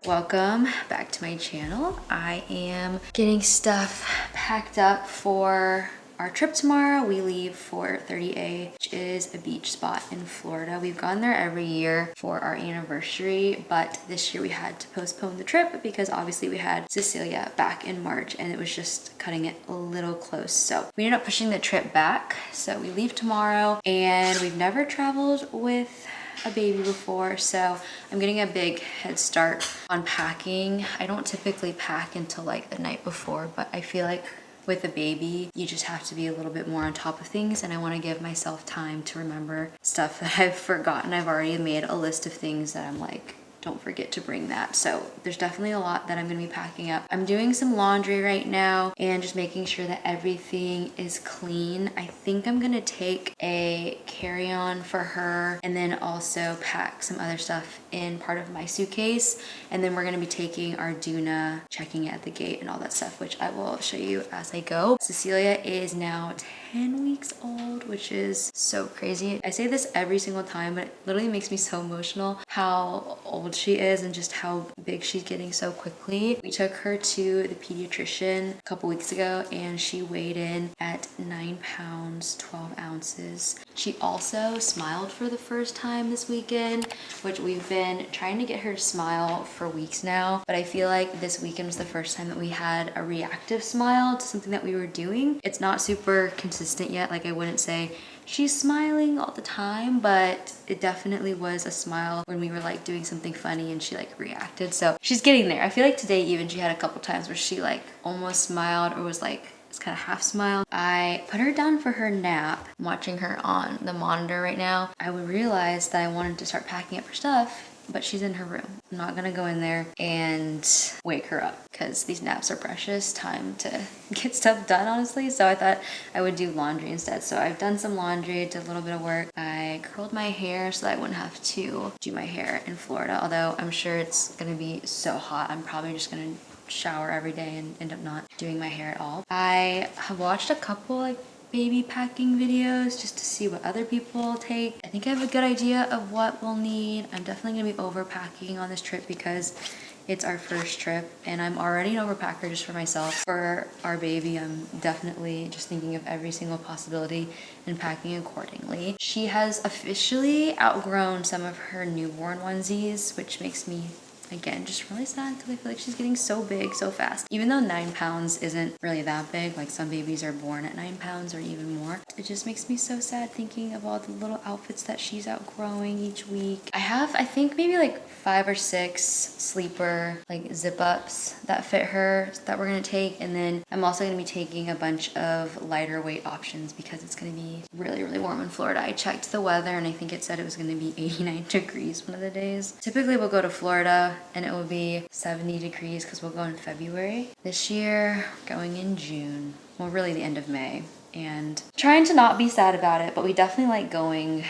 Welcome back to my channel. I am getting stuff packed up for our trip tomorrow. We leave for 30A, which is a beach spot in Florida. We've gone there every year for our anniversary, but this year we had to postpone the trip because obviously we had Cecilia back in March and it was just cutting it a little close. So we ended up pushing the trip back. So we leave tomorrow and we've never traveled with a baby before, so I'm getting a big head start on packing. I don't typically pack until like the night before, but I feel like with a baby, you just have to be a little bit more on top of things, and I want to give myself time to remember stuff that I've forgotten. I've already made a list of things that I'm like, don't forget to bring that. So there's definitely a lot that I'm gonna be packing up. I'm doing some laundry right now and just making sure that everything is clean. I think I'm gonna take a carry-on for her and then also pack some other stuff in part of my suitcase. And then we're gonna be taking our Doona, checking it at the gate and all that stuff, which I will show you as I go. Cecilia is now 10 weeks old, which is so crazy. I say this every single time, but it literally makes me so emotional how old she is and just how big she's getting so quickly. We took her to the pediatrician a couple weeks ago and she weighed in at 9 pounds, 12 ounces. She also smiled for the first time this weekend, which we've been trying to get her to smile for weeks now, but I feel like this weekend was the first time that we had a reactive smile to something that we were doing. It's not super consistent yet. Like, I wouldn't say she's smiling all the time, but it definitely was a smile when we were like doing something funny and she like reacted. So she's getting there. I feel like today even she had a couple times where she like almost smiled or was like it's kind of half smile. I put her down for her nap. I'm watching her on the monitor right now. I would realize that I wanted to start packing up her stuff, but she's in her room. I'm not gonna go in there and wake her up because these naps are precious time to get stuff done, honestly. So I thought I would do laundry instead. So I've done some laundry, did a little bit of work. I curled my hair so that I wouldn't have to do my hair in Florida, although I'm sure it's gonna be so hot. I'm probably just gonna shower every day and end up not doing my hair at all. I have watched a couple like baby packing videos just to see what other people take. I think I have a good idea of what we'll need. I'm definitely gonna be overpacking on this trip because it's our first trip and I'm already an overpacker just for myself. For our baby, I'm definitely just thinking of every single possibility and packing accordingly. She has officially outgrown some of her newborn onesies, which makes me again just really sad because I feel like she's getting so big so fast. Even though 9 pounds isn't really that big, like some babies are born at 9 pounds or even more, it just makes me so sad thinking of all the little outfits that she's outgrowing each week. I have, I think maybe like 5 or 6 sleeper like zip ups that fit her that we're gonna take, and then I'm also gonna be taking a bunch of lighter weight options because it's gonna be really warm in Florida. I checked the weather and I think it said it was gonna be 89 degrees one of the days. Typically we'll go to Florida and it will be 70 degrees because we'll go in February. This year, going in June. Well, really the end of May. And trying to not be sad about it, but we definitely like going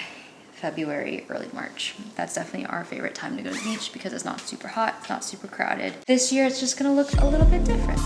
February, early March. That's definitely our favorite time to go to the beach because it's not super hot, it's not super crowded. This year, it's just gonna look a little bit different.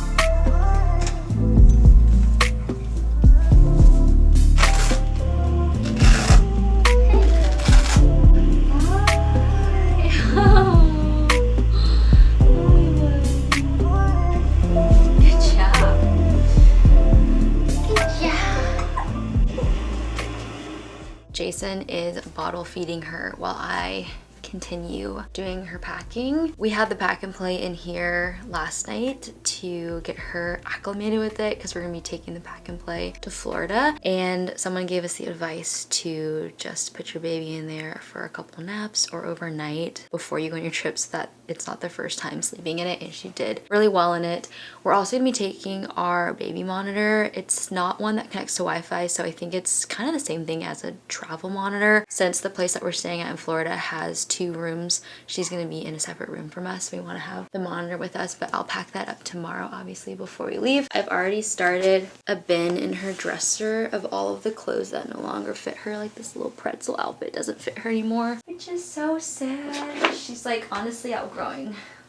Jason is bottle feeding her while I continue doing her packing. We had the pack and play in here last night to get her acclimated with it because we're gonna be taking the pack and play to Florida, and someone gave us the advice to just put your baby in there for a couple naps or overnight before you go on your trip so that it's not the first time sleeping in it, and she did really well in it. We're also gonna be taking our baby monitor. It's not one that connects to Wi-Fi, so I think it's kind of the same thing as a travel monitor. Since the place that we're staying at in Florida has 2 rooms, she's gonna be in a separate room from us. We wanna have the monitor with us, but I'll pack that up tomorrow, obviously, before we leave. I've already started a bin in her dresser of all of the clothes that no longer fit her. Like this little pretzel outfit doesn't fit her anymore, which is so sad. She's like honestly outgrowing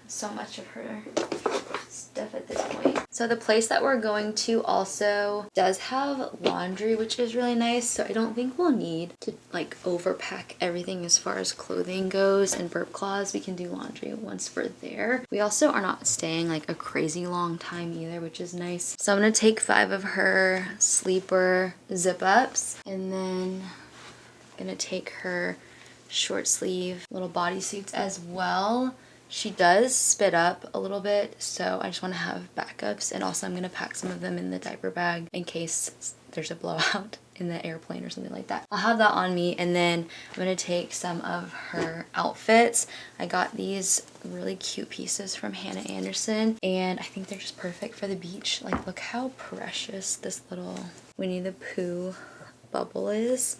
so much of her stuff at this point. So the place that we're going to also does have laundry, which is really nice. So I don't think we'll need to like overpack everything as far as clothing goes and burp cloths. We can do laundry once we're there. We also are not staying like a crazy long time either, which is nice. So I'm gonna take 5 of her sleeper zip ups, and then I'm gonna take her short sleeve little bodysuits as well. She does spit up a little bit, so I just want to have backups, and also I'm going to pack some of them in the diaper bag in case there's a blowout in the airplane or something like that. I'll have that on me, and then I'm going to take some of her outfits. I got these really cute pieces from Hannah Anderson, and I think they're just perfect for the beach. Like, look how precious this little Winnie the Pooh bubble is.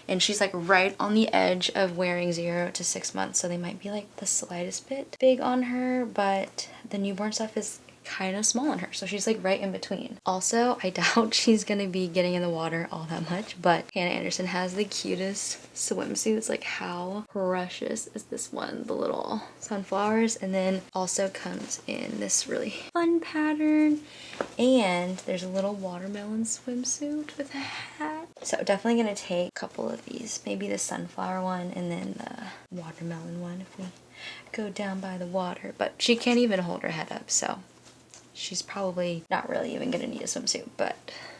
And she's like right on the edge of wearing 0 to 6 months, so they might be like the slightest bit big on her, but the newborn stuff is kind of small on her, so she's like right in between. Also, I doubt she's gonna be getting in the water all that much, but Hannah Anderson has the cutest swimsuits. Like, how precious is this one? The little sunflowers, and then also comes in this really fun pattern, and there's a little watermelon swimsuit with a hat. So definitely gonna take a couple of these, maybe the sunflower one and then the watermelon one if we go down by the water. But she can't even hold her head up, so she's probably not really even gonna need a swimsuit, but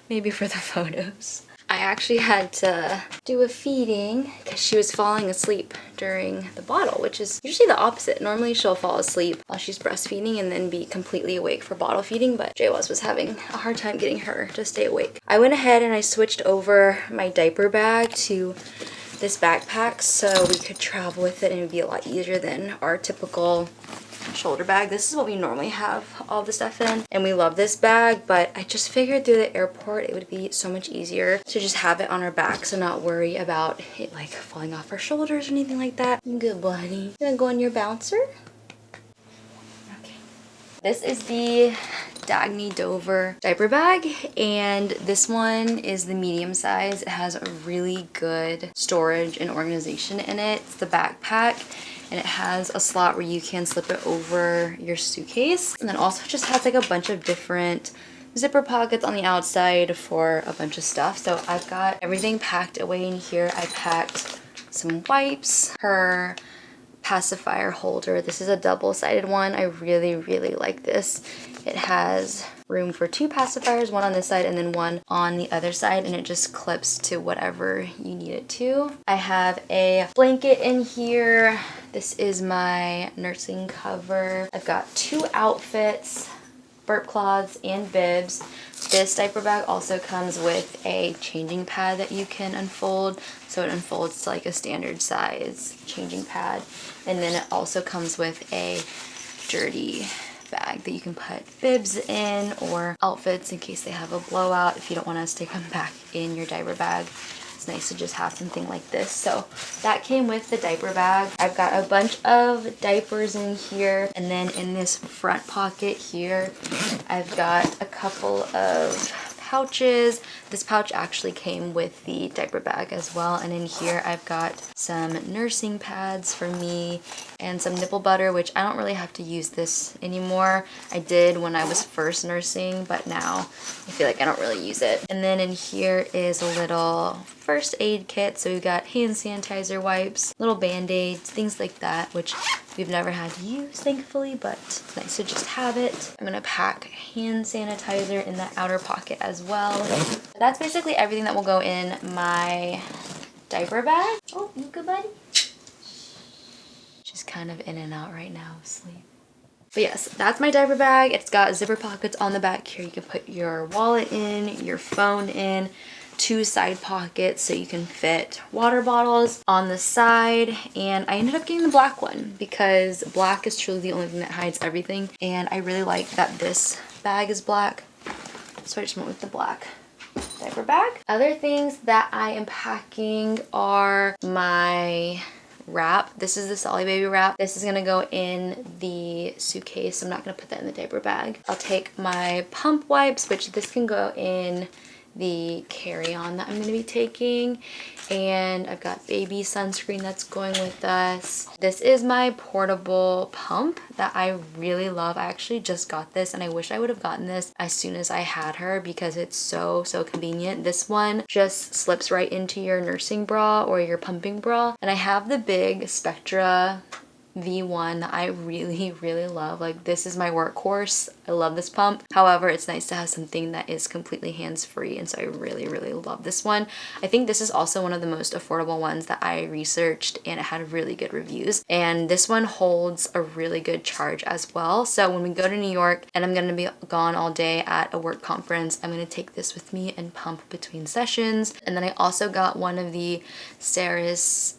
maybe for the photos. I actually had to do a feeding because she was falling asleep during the bottle, which is usually the opposite. Normally she'll fall asleep while she's breastfeeding and then be completely awake for bottle feeding, but Jaywaz was having a hard time getting her to stay awake. I went ahead and I switched over my diaper bag to this backpack so we could travel with it and it would be a lot easier than our typical shoulder bag. This is what we normally have all the stuff in, and we love this bag, but I just figured through the airport it would be so much easier to just have it on our backs and not worry about it like falling off our shoulders or anything like that. Good buddy. You gonna go on your bouncer? Okay. This is the Dagny Dover diaper bag, and this one is the medium size. It has a really good storage and organization in it. It's the backpack, and it has a slot where you can slip it over your suitcase, and then also just has like a bunch of different zipper pockets on the outside for a bunch of stuff. So I've got everything packed away in here. I packed some wipes, her pacifier holder. This is a double-sided one. I really like this. It has room for 2 pacifiers, one on this side and then one on the other side, and it just clips to whatever you need it to. I have a blanket in here. This is my nursing cover. I've got 2 outfits, burp cloths and bibs. This diaper bag also comes with a changing pad that you can unfold, so it unfolds to like a standard size changing pad, and then it also comes with a dirty bag that you can put bibs in or outfits in case they have a blowout if you don't want to stick them back in your diaper bag. It's nice to just have something like this. So that came with the diaper bag. I've got a bunch of diapers in here, and then in this front pocket here I've got a couple of pouches. This pouch actually came with the diaper bag as well, and in here I've got some nursing pads for me and some nipple butter, which I don't really have to use this anymore. I did when I was first nursing, but now I feel like I don't really use it. And then in here is a little first aid kit. So we've got hand sanitizer wipes, little band-aids, things like that, which we've never had to use, thankfully, but it's nice to just have it. I'm gonna pack hand sanitizer in the outer pocket as well. That's basically everything that will go in my diaper bag. Oh, you good, buddy? She's kind of in and out right now of sleep. But yes, that's my diaper bag. It's got zipper pockets on the back here. You can put your wallet in, your phone in, 2 side pockets so you can fit water bottles on the side, and I ended up getting the black one because black is truly the only thing that hides everything, and I really like that this bag is black, so I just went with the black diaper bag. Other things that I am packing are my wrap. This is the Solly Baby wrap. This is gonna go in the suitcase. I'm not gonna put that in the diaper bag. I'll take my pump wipes, which this can go in the carry-on that I'm going to be taking, And I've got baby sunscreen that's going with us. This is my portable pump that I really love. I actually just got this and I wish I would have gotten this as soon as I had her because it's so convenient. This one just slips right into your nursing bra or your pumping bra. And I have the big Spectra V1 that I really love. Like, this is my workhorse. I love this pump. However, it's nice to have something that is completely hands-free, and so I really love this one. I think this is also one of the most affordable ones that I researched, and it had really good reviews. And this one holds a really good charge as well. So when we go to New York and I'm gonna be gone all day at a work conference, I'm gonna take this with me and pump between sessions. And then I also got one of the Ceres,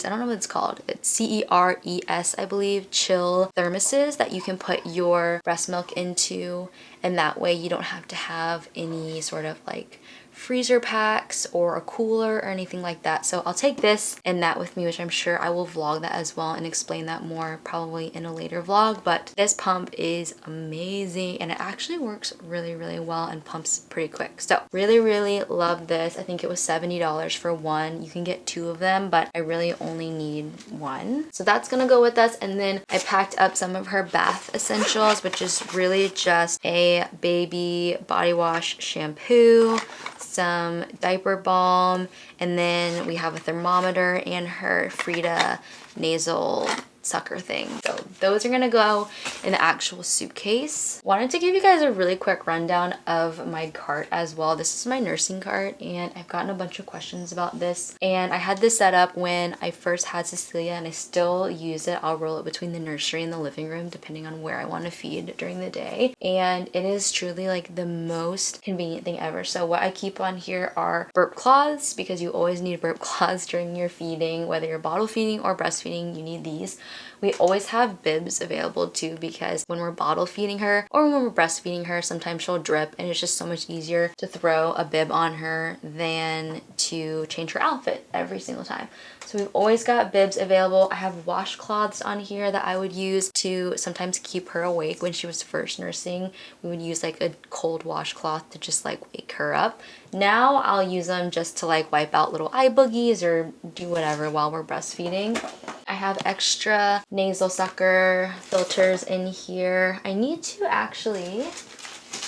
I don't know what it's called. It's CERES, I believe, chill thermoses that you can put your breast milk into, and that way you don't have to have any sort of like freezer packs or a cooler or anything like that. So I'll take this and that with me, which I'm sure I will vlog that as well and explain that more probably in a later vlog. But this pump is amazing and it actually works really well and pumps pretty quick. So really love this. I think it was $70 for one. You can get two of them, but I really only need one. So that's gonna go with us. And then I packed up some of her bath essentials, which is really just a baby body wash shampoo, some diaper balm, and then we have a thermometer and her Frida nasal sucker thing. So those are gonna go in the actual suitcase. Wanted to give you guys a really quick rundown of my cart as well. This is my nursing cart and I've gotten a bunch of questions about this, and I had this set up when I first had Cecilia and I still use it. I'll roll it between the nursery and the living room depending on where I want to feed during the day, and it is truly like the most convenient thing ever. So what I keep on here are burp cloths, because you always need burp cloths during your feeding, whether you're bottle feeding or breastfeeding, you need these. We always have bibs available too, because when we're bottle feeding her or when we're breastfeeding her, sometimes she'll drip and it's just so much easier to throw a bib on her than to change her outfit every single time. So we've always got bibs available. I have washcloths on here that I would use to sometimes keep her awake when she was first nursing. We would use like a cold washcloth to just like wake her up. Now I'll use them just to like wipe out little eye boogies or do whatever while we're breastfeeding. I have extra nasal sucker filters in here. I need to actually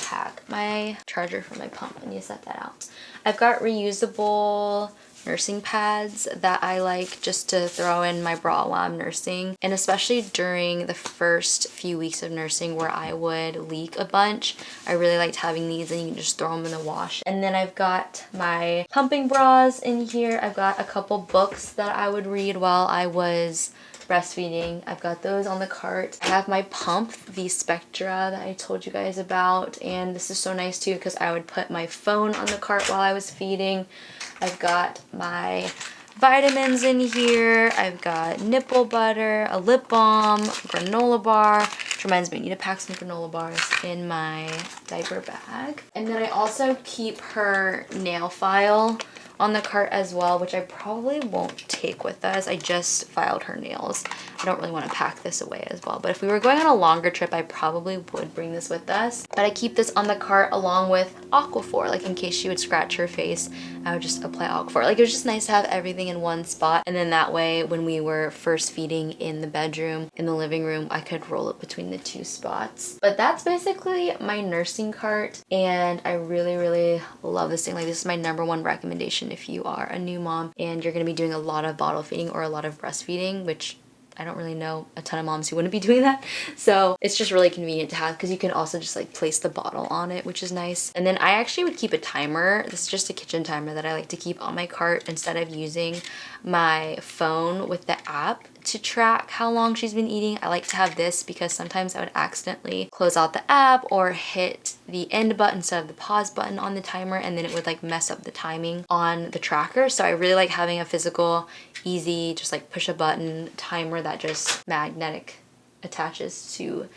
pack my charger for my pump. I need to set that out. I've got reusable nursing pads that I like just to throw in my bra while I'm nursing, and especially during the first few weeks of nursing where I would leak a bunch, I really liked having these, and you can just throw them in the wash. And then I've got my pumping bras in here. I've got a couple books that I would read while I was breastfeeding. I've got those on the cart. I have my pump, the Spectra that I told you guys about, and this is so nice too because I would put my phone on the cart while I was feeding. I've got my vitamins in here. I've got nipple butter, a lip balm, granola bar, which reminds me I need to pack some granola bars in my diaper bag. And then I also keep her nail file on the cart as well, which I probably won't take with us. I just filed her nails. I don't really want to pack this away as well, but if we were going on a longer trip, I probably would bring this with us. But I keep this on the cart along with Aquaphor, like in case she would scratch her face, I would just apply Aquaphor. Like, it was just nice to have everything in one spot, and then that way when we were first feeding in the bedroom, in the living room, I could roll it between the two spots. But that's basically my nursing cart, and I really love this thing. Like, this is my #1 recommendation if you are a new mom and you're going to be doing a lot of bottle feeding or a lot of breastfeeding, which I don't really know a ton of moms who wouldn't be doing that. So it's just really convenient to have because you can also just like place the bottle on it, which is nice. And then I actually would keep a timer. This is just a kitchen timer that I like to keep on my cart instead of using my phone with the app to track how long she's been eating. I like to have this because sometimes I would accidentally close out the app or hit the end button instead of the pause button on the timer, and then it would like mess up the timing on the tracker. So I really like having a physical, easy, just like push a button timer that just magnetic attaches to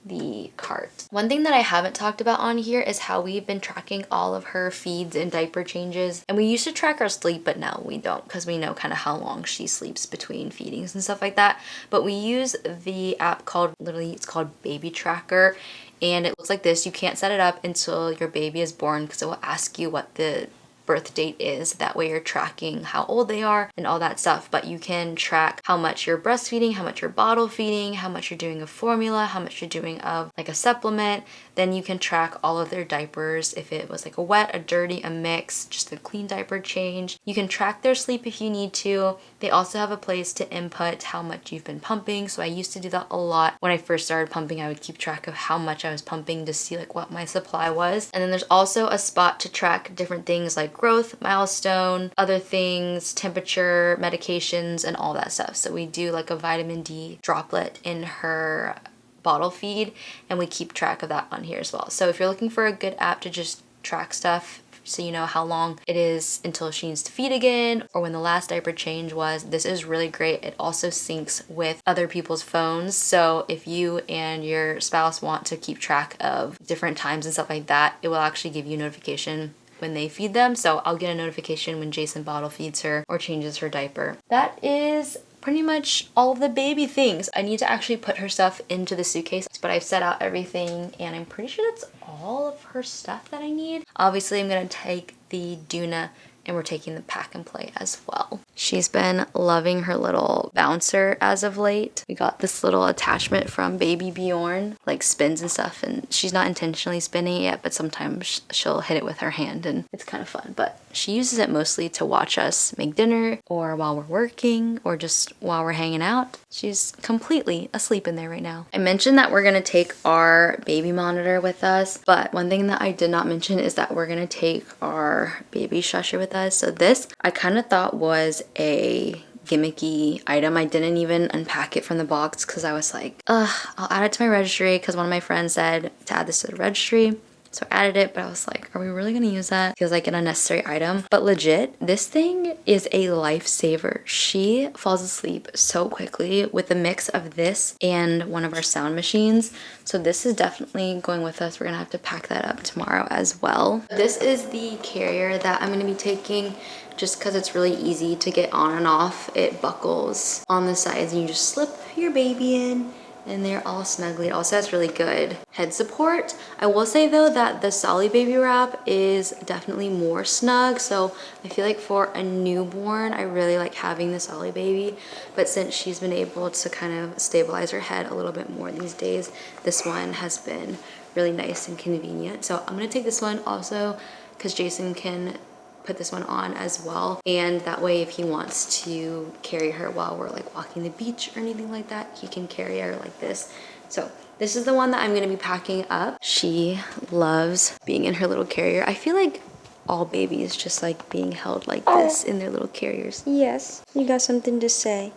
the cart. One thing that I haven't talked about on here is how we've been tracking all of her feeds and diaper changes. And we used to track her sleep, but now we don't because we know kind of how long she sleeps between feedings and stuff like that. But we use the app called, literally it's called Baby Tracker, and it looks like this. You can't set it up until your baby is born because it will ask you what the birth date is. That way you're tracking how old they are and all that stuff. But you can track how much you're breastfeeding, how much you're bottle feeding, how much you're doing of formula, how much you're doing of like a supplement. Then you can track all of their diapers, if it was like a wet, a dirty, a mix, just a clean diaper change. You can track their sleep if you need to. They also have a place to input how much you've been pumping. So I used to do that a lot. When I first started pumping, I would keep track of how much I was pumping to see like what my supply was. And then there's also a spot to track different things like growth, milestone, other things, temperature, medications, and all that stuff. So we do like a vitamin D droplet in her bottle feed, and we keep track of that on here as well. So if you're looking for a good app to just track stuff so you know how long it is until she needs to feed again or when the last diaper change was, this is really great. It also syncs with other people's phones. So if you and your spouse want to keep track of different times and stuff like that, it will actually give you a notification when they feed them. So I'll get a notification when Jason bottle feeds her or changes her diaper. That is pretty much all of the baby things. I need to actually put her stuff into the suitcase, but I've set out everything and I'm pretty sure that's all of her stuff that I need. Obviously, I'm gonna take the Doona and we're taking the pack and play as well. She's been loving her little bouncer as of late. We got this little attachment from baby Bjorn, like spins and stuff, and she's not intentionally spinning it yet, but sometimes she'll hit it with her hand and it's kind of fun. But she uses it mostly to watch us make dinner or while we're working or just while we're hanging out. She's completely asleep in there right now. I mentioned that we're gonna take our baby monitor with us, but one thing that I did not mention is that we're gonna take our baby shusher with us. So this I kind of thought was a gimmicky item. I didn't even unpack it from the box because I was like, I'll add it to my registry because one of my friends said to add this to the registry. So I added it, but I was like, are we really gonna use that? Feels like an unnecessary item. But legit, this thing is a lifesaver. She falls asleep so quickly with a mix of this and one of our sound machines. So this is definitely going with us. We're gonna have to pack that up tomorrow as well. This is the carrier that I'm gonna be taking just because it's really easy to get on and off. It buckles on the sides and you just slip your baby in and they're all snugly. It also has really good head support. I will say though that the Solly baby wrap is definitely more snug. So I feel like for a newborn, I really like having the Solly baby. But since she's been able to kind of stabilize her head a little bit more these days, this one has been really nice and convenient. So I'm gonna take this one also because Jason can put this one on as well, and that way if he wants to carry her while we're like walking the beach or anything like that, he can carry her like this. So this is the one that I'm gonna be packing up. She loves being in her little carrier. I feel like all babies just like being held like this in their little carriers. Yes, you got something to say.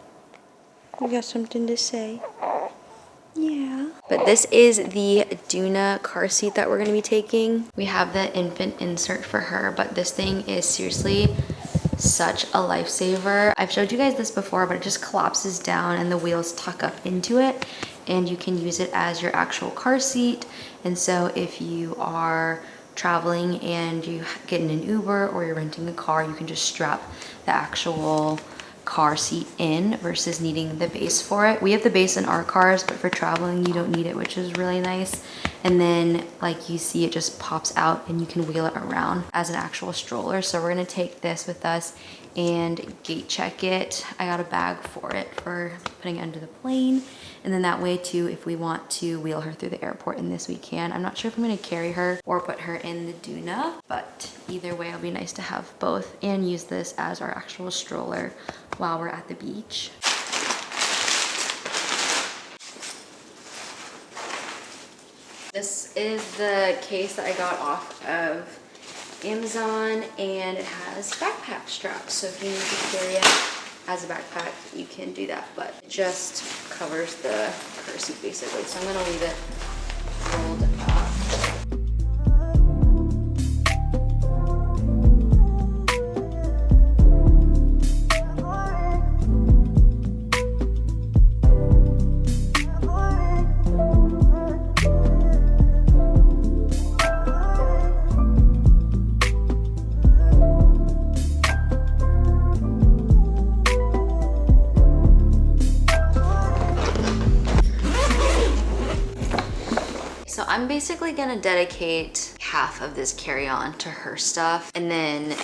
You got something to say. Yeah. But this is the Doona car seat that we're gonna be taking. We have the infant insert for her, but this thing is seriously such a lifesaver. I've showed you guys this before, but it just collapses down and the wheels tuck up into it, and you can use it as your actual car seat. And so if you are traveling and you get in an Uber or you're renting a car, you can just strap the actual car seat in versus needing the base for it. We have the base in our cars, but for traveling you don't need it, which is really nice. And then like you see, it just pops out and you can wheel it around as an actual stroller. So we're gonna take this with us and gate check it. I got a bag for it for putting it under the plane. And then that way too, if we want to wheel her through the airport in this, we can. I'm not sure if I'm gonna carry her or put her in the Doona, but either way, it'll be nice to have both and use this as our actual stroller while we're at the beach. This is the case that I got off of Amazon, and it has backpack straps. So if you need to carry it as a backpack, you can do that, but it just covers the car seat basically. So I'm gonna leave it rolled up. I'm basically gonna dedicate half of this carry-on to her stuff, and then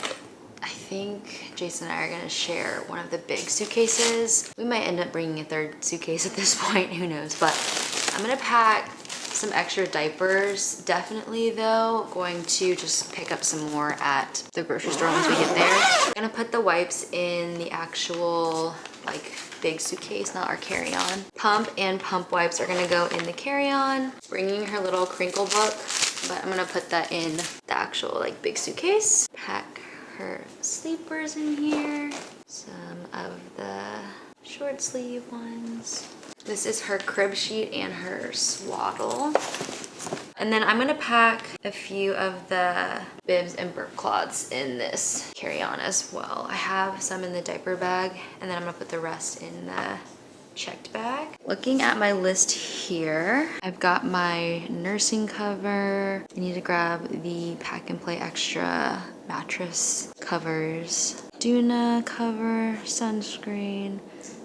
think Jason and I are gonna share one of the big suitcases. We might end up bringing a third suitcase at this point, who knows, but I'm gonna pack some extra diapers. Definitely though, going to just pick up some more at the grocery store once we get there. I'm gonna put the wipes in the actual like big suitcase, not our carry-on. Pump and pump wipes are gonna go in the carry-on. Bringing her little crinkle book, but I'm gonna put that in the actual like big suitcase. Pack her sleepers in here. Some of the short sleeve ones. This is her crib sheet and her swaddle. And then I'm gonna pack a few of the bibs and burp cloths in this carry-on as well. I have some in the diaper bag, and then I'm gonna put the rest in the checked bag. Looking at my list here, I've got my nursing cover. I need to grab the Pack and Play Extra mattress covers, Doona cover, sunscreen,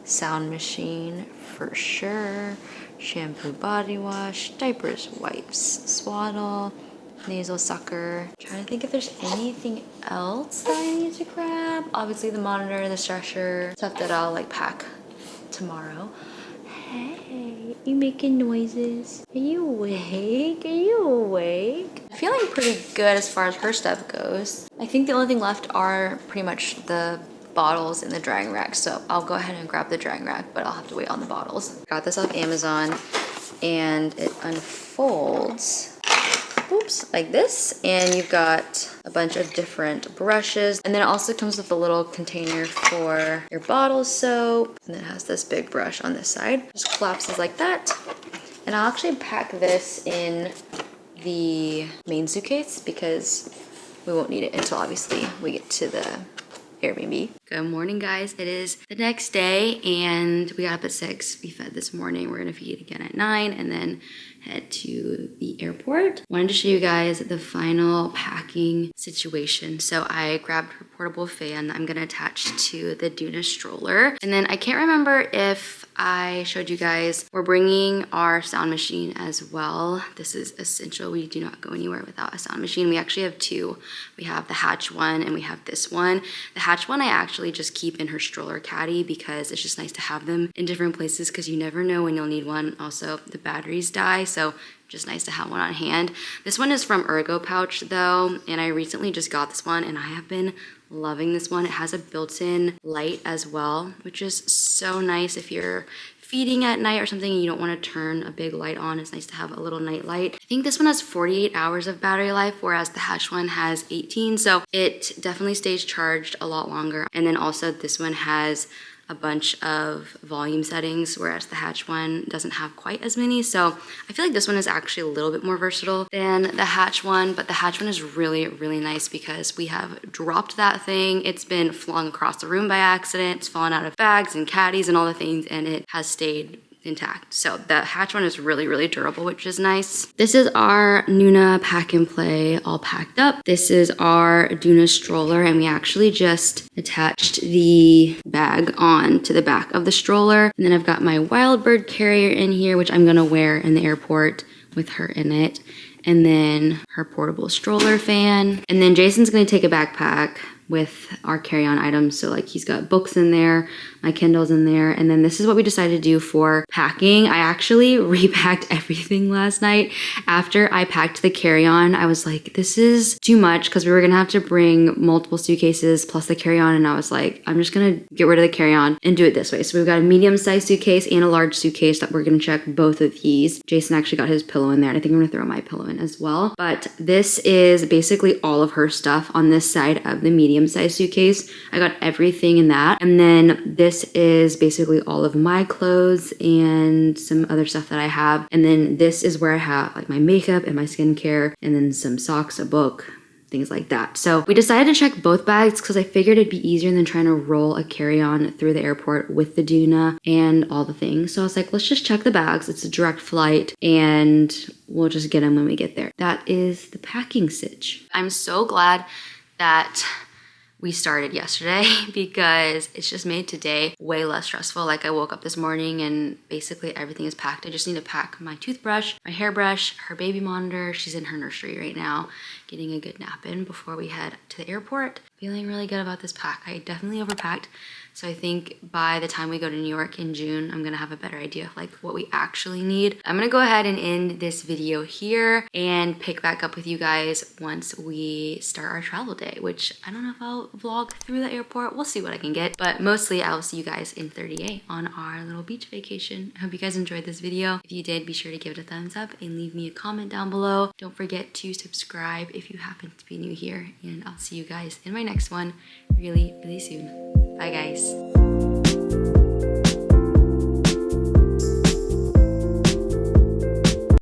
sound machine for sure, shampoo, body wash, diapers, wipes, swaddle, nasal sucker. Trying to think if there's anything else that I need to grab. Obviously the monitor, the stretcher, stuff that I'll like pack tomorrow. Hey, you making noises? Are you awake? Are you awake? I'm feeling pretty good as far as her stuff goes. I think the only thing left are pretty much the bottles in the drying rack, so I'll go ahead and grab the drying rack, but I'll have to wait on the bottles. Got this off Amazon, and it unfolds, oops, like this, and you've got a bunch of different brushes, and then it also comes with a little container for your bottle soap, and then it has this big brush on this side. Just collapses like that, and I'll actually pack this in the main suitcase because we won't need it until obviously we get to the Airbnb. Good morning, guys. It is the next day and we got up at 6. We fed this morning. We're gonna feed again at 9 and then head to the airport. Wanted to show you guys the final packing situation. So I grabbed her portable fan I'm gonna attach to the Doona stroller. And then I can't remember if I showed you guys, we're bringing our sound machine as well. This is essential. We do not go anywhere without a sound machine. We actually have two. We have the Hatch one and we have this one. The Hatch one I actually just keep in her stroller caddy because it's just nice to have them in different places because you never know when you'll need one. Also, the batteries die, so just nice to have one on hand. This one is from Ergo Pouch though, and I recently just got this one and I have been loving this one. It has a built-in light as well, which is so nice if you're feeding at night or something and you don't want to turn a big light on. It's nice to have a little night light. I think this one has 48 hours of battery life, whereas the Hatch one has 18, so it definitely stays charged a lot longer. And then also this one has a bunch of volume settings, whereas the Hatch one doesn't have quite as many. So I feel like this one is actually a little bit more versatile than the Hatch one, but the Hatch one is really, really nice because we have dropped that thing. It's been flung across the room by accident. It's fallen out of bags and caddies and all the things, and it has stayed intact. So the Hatch one is really, really durable, which is nice. This is our Doona Pack and Play all packed up. This is our Doona stroller, and we actually just attached the bag on to the back of the stroller. And then I've got my Wild Bird carrier in here, which I'm gonna wear in the airport with her in it. And then her portable stroller fan. And then Jason's gonna take a backpack with our carry-on items. So like he's got books in there, my Kindle's in there. And then this is what we decided to do for packing. I actually repacked everything last night. After I packed the carry-on, I was like, this is too much because we were gonna have to bring multiple suitcases plus the carry-on. And I was like, I'm just gonna get rid of the carry-on and do it this way. So we've got a medium-sized suitcase and a large suitcase that we're gonna check both of these. Jason actually got his pillow in there, and I think I'm gonna throw my pillow in as well. But this is basically all of her stuff on this side of the medium-sized suitcase. I got everything in that. And then this is basically all of my clothes and some other stuff that I have. And then this is where I have like my makeup and my skincare, and then some socks, a book, things like that. So we decided to check both bags because I figured it'd be easier than trying to roll a carry-on through the airport with the Doona and all the things. So I was like, let's just check the bags. It's a direct flight and we'll just get them when we get there. That is the packing sitch. I'm so glad that we started yesterday because it's just made today way less stressful. Like I woke up this morning and basically everything is packed. I just need to pack my toothbrush, my hairbrush, her baby monitor. She's in her nursery right now, getting a good nap in before we head to the airport. feeling really good about this pack. I definitely overpacked. So I think by the time we go to New York in June, I'm gonna have a better idea of like what we actually need. I'm gonna go ahead and end this video here and pick back up with you guys once we start our travel day, which I don't know if I'll vlog through the airport. We'll see what I can get, but mostly I'll see you guys in 30A on our little beach vacation. I hope you guys enjoyed this video. If you did, be sure to give it a thumbs up and leave me a comment down below. Don't forget to subscribe if you happen to be new here, and I'll see you guys in my next one really, really soon. Bye guys.